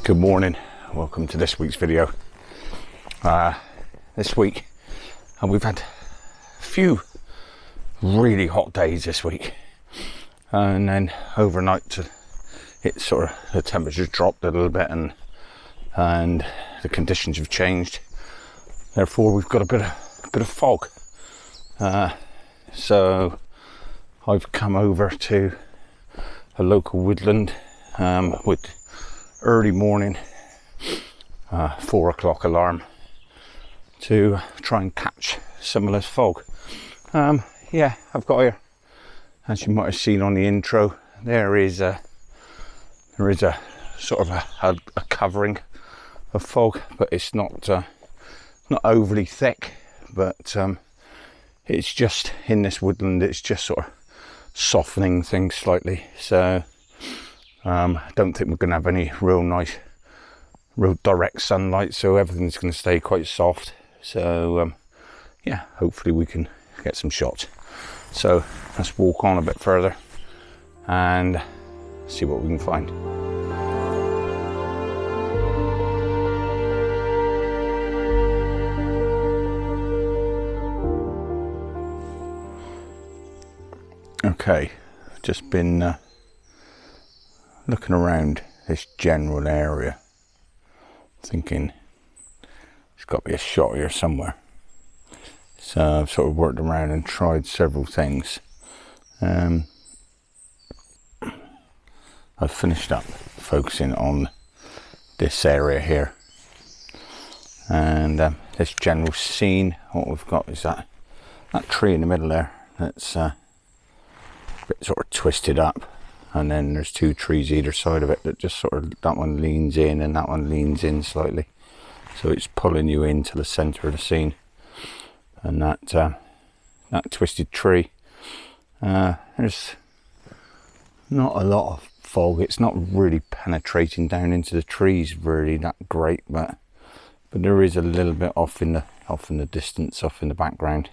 Good morning, welcome to this week's video. This week we've had a few really hot days this week, and then overnight it sort of the temperatures dropped a little bit and the conditions have changed. Therefore we've got a bit of fog. So I've come over to a local woodland with early morning 4 o'clock alarm to try and catch some of this fog. Yeah, I've got here, as you might have seen on the intro, there is a sort of a covering of fog, but it's not overly thick, but it's just in this woodland, it's just sort of softening things slightly. So I don't think we're going to have any real direct sunlight, so everything's going to stay quite soft. So yeah, hopefully we can get some shots. So let's walk on a bit further and see what we can find. Okay, just been looking around this general area, thinking there's got to be a shot here somewhere. So I've sort of worked around and tried several things. I've finished up focusing on this area here, and this general scene. What we've got is that tree in the middle there that's a bit sort of twisted up, and then there's two trees either side of it that just sort of, that one leans in and that one leans in slightly, so it's pulling you into the center of the scene. And that twisted tree, there's not a lot of fog. It's not really penetrating down into the trees really that great, but there is a little bit off in the distance, off in the background,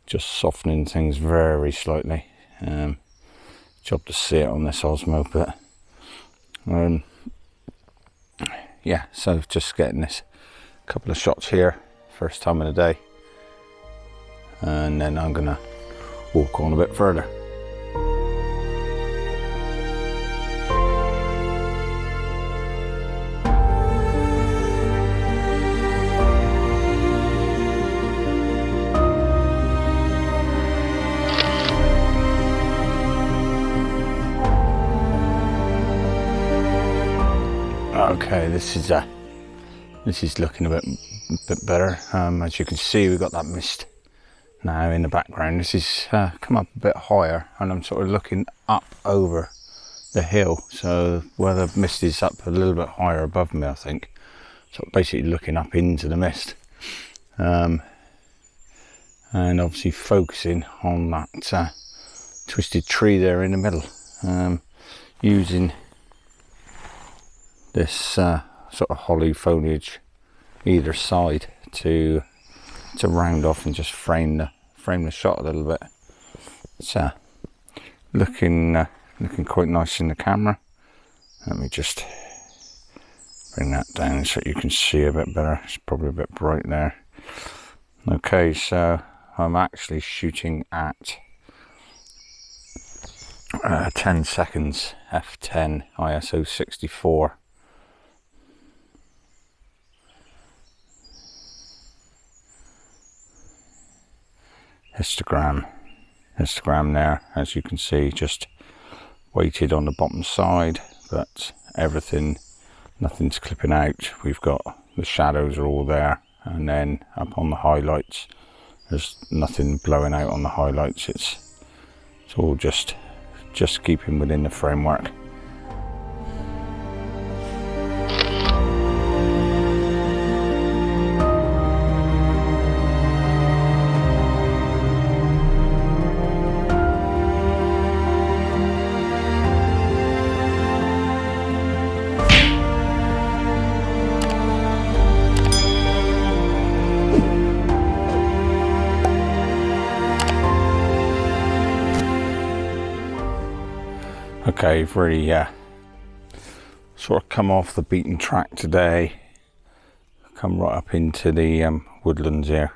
just softening things very slightly. Job to see it on this Osmo, but yeah, so just getting this couple of shots here, first time of the day, and then I'm gonna walk on a bit further. Okay, this is looking a bit better. As you can see, we've got that mist now in the background. This is come up a bit higher, and I'm sort of looking up over the hill, so where the mist is up a little bit higher above me, I think. So basically looking up into the mist, and obviously focusing on that twisted tree there in the middle, using this sort of holly foliage either side to round off and just frame the shot a little bit. It's looking quite nice in the camera. Let me just bring that down so you can see a bit better. It's probably a bit bright there. Okay, so I'm actually shooting at 10 seconds f10 ISO 64. histogram there, as you can see, just weighted on the bottom side, but nothing's clipping out. We've got the shadows are all there, and then up on the highlights there's nothing blowing out on the highlights. It's all just keeping within the framework. Okay, you've really sort of come off the beaten track today, come right up into the woodlands here,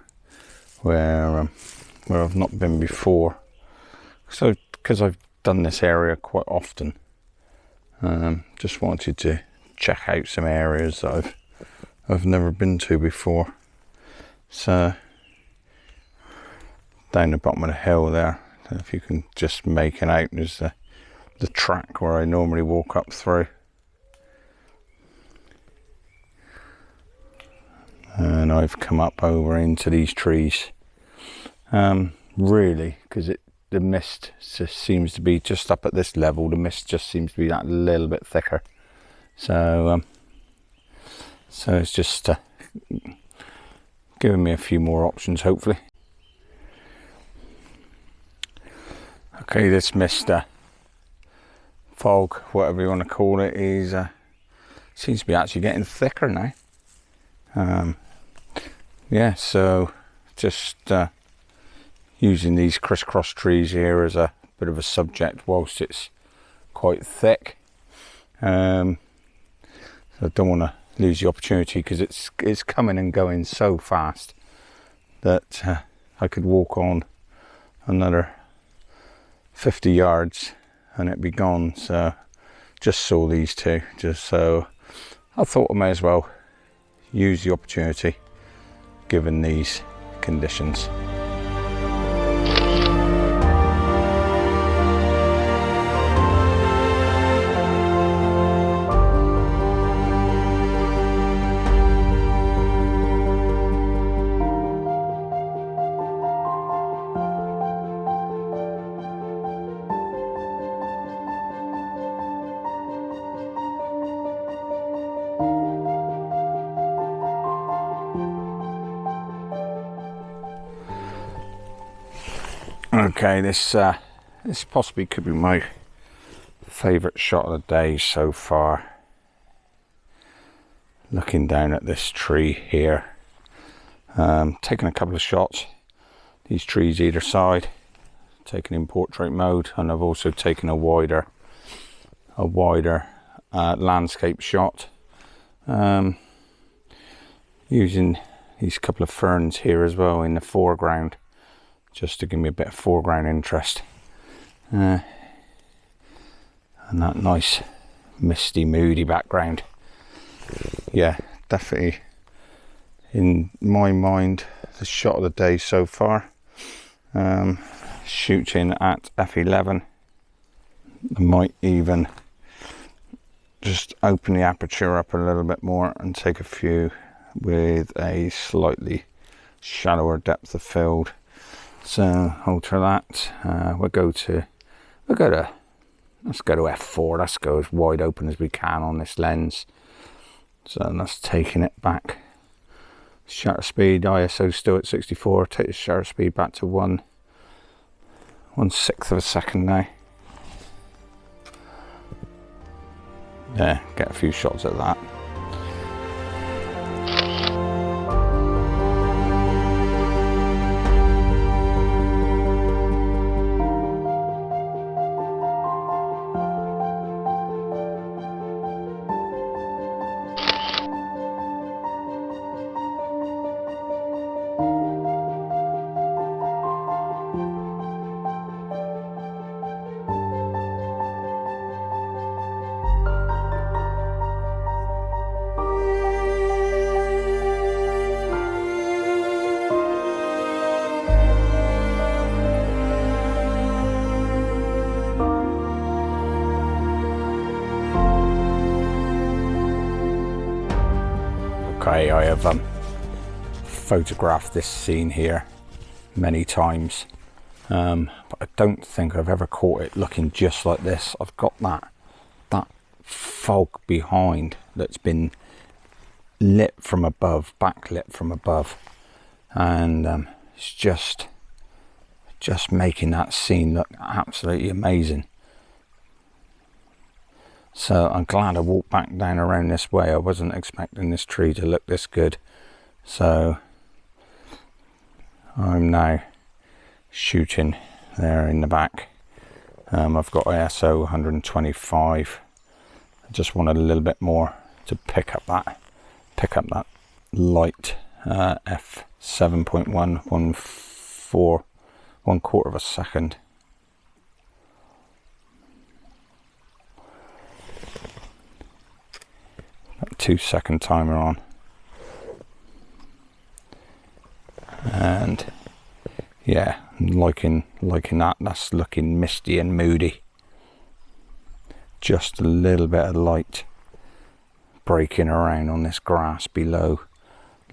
where I've not been before. So because I've done this area quite often, just wanted to check out some areas that I've never been to before. So down the bottom of the hill there, if you can just make it out, there's the track where I normally walk up through. And I've come up over into these trees, really, because the mist just seems to be just up at this level. The mist just seems to be that little bit thicker. So it's just giving me a few more options, hopefully. Okay, this mist, fog, whatever you want to call it, is seems to be actually getting thicker now. Yeah, so just using these crisscross trees here as a bit of a subject whilst it's quite thick. So I don't want to lose the opportunity, because it's coming and going so fast that I could walk on another 50 yards and it'd be gone. So just saw these two, just so I thought I may as well use the opportunity given these conditions. Okay, this possibly could be my favourite shot of the day so far. Looking down at this tree here, taking a couple of shots, these trees either side, taken in portrait mode, and I've also taken a wider landscape shot, using these couple of ferns here as well in the foreground, just to give me a bit of foreground interest, and that nice misty moody background. Yeah, definitely in my mind the shot of the day so far. Shooting at f11. I might even just open the aperture up a little bit more and take a few with a slightly shallower depth of field. So alter that. Let's go to f4. Let's go as wide open as we can on this lens. So that's taking it back. Shutter speed, ISO still at 64. Take the shutter speed back to 1/6 of a second now. Yeah, get a few shots at that. Okay, I have photographed this scene here many times, but I don't think I've ever caught it looking just like this. I've got that fog behind that's been lit from above, backlit from above, and it's just making that scene look absolutely amazing. So I'm glad I walked back down around this way. I wasn't expecting this tree to look this good. So I'm now shooting there in the back. I've got ISO 125 I just wanted a little bit more to pick up that light. f7.114, 1/4 of a second. Got a 2-second timer on, and yeah, I'm liking that. That's looking misty and moody. Just a little bit of light breaking around on this grass below.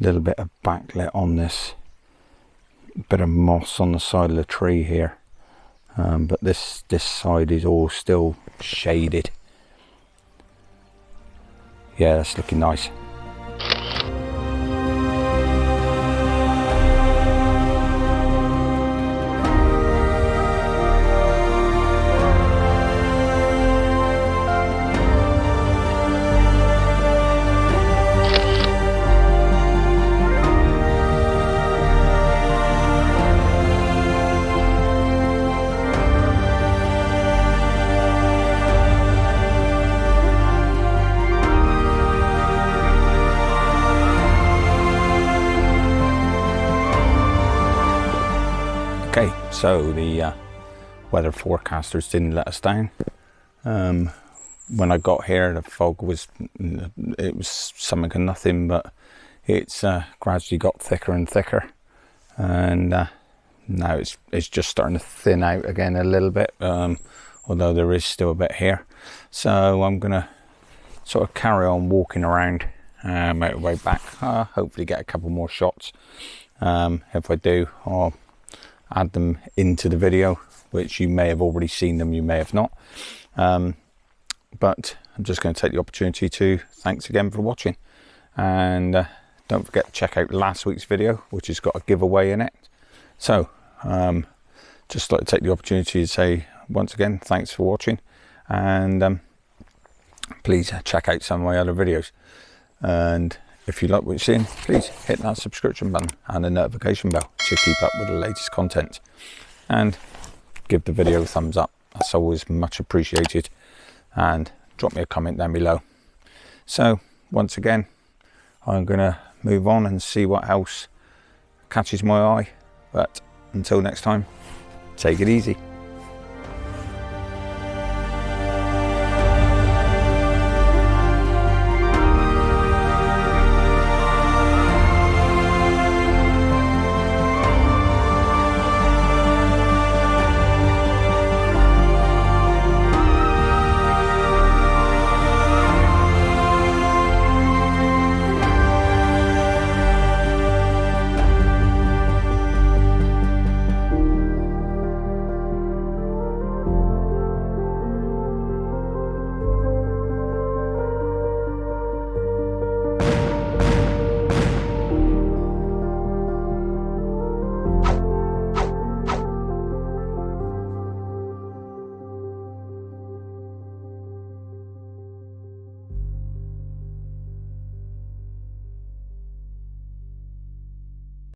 A little bit of backlit on this. Bit of moss on the side of the tree here, but this side is all still shaded. Yeah, that's looking nice. Okay, so the weather forecasters didn't let us down. When I got here, the fog was something of nothing, but it's gradually got thicker and thicker, and now it's just starting to thin out again a little bit, although there is still a bit here. So I'm gonna sort of carry on walking around, make my way back, hopefully get a couple more shots. If I do, I'll add them into the video, which you may have already seen them, you may have not, but I'm just going to take the opportunity to thanks again for watching, and don't forget to check out last week's video, which has got a giveaway in it. So just like to take the opportunity to say once again thanks for watching, and please check out some of my other videos, and if you like what you're seeing, please hit that subscription button and the notification bell to keep up with the latest content, and give the video a thumbs up. That's always much appreciated, and drop me a comment down below. So once again, I'm gonna move on and see what else catches my eye, but until next time, take it easy.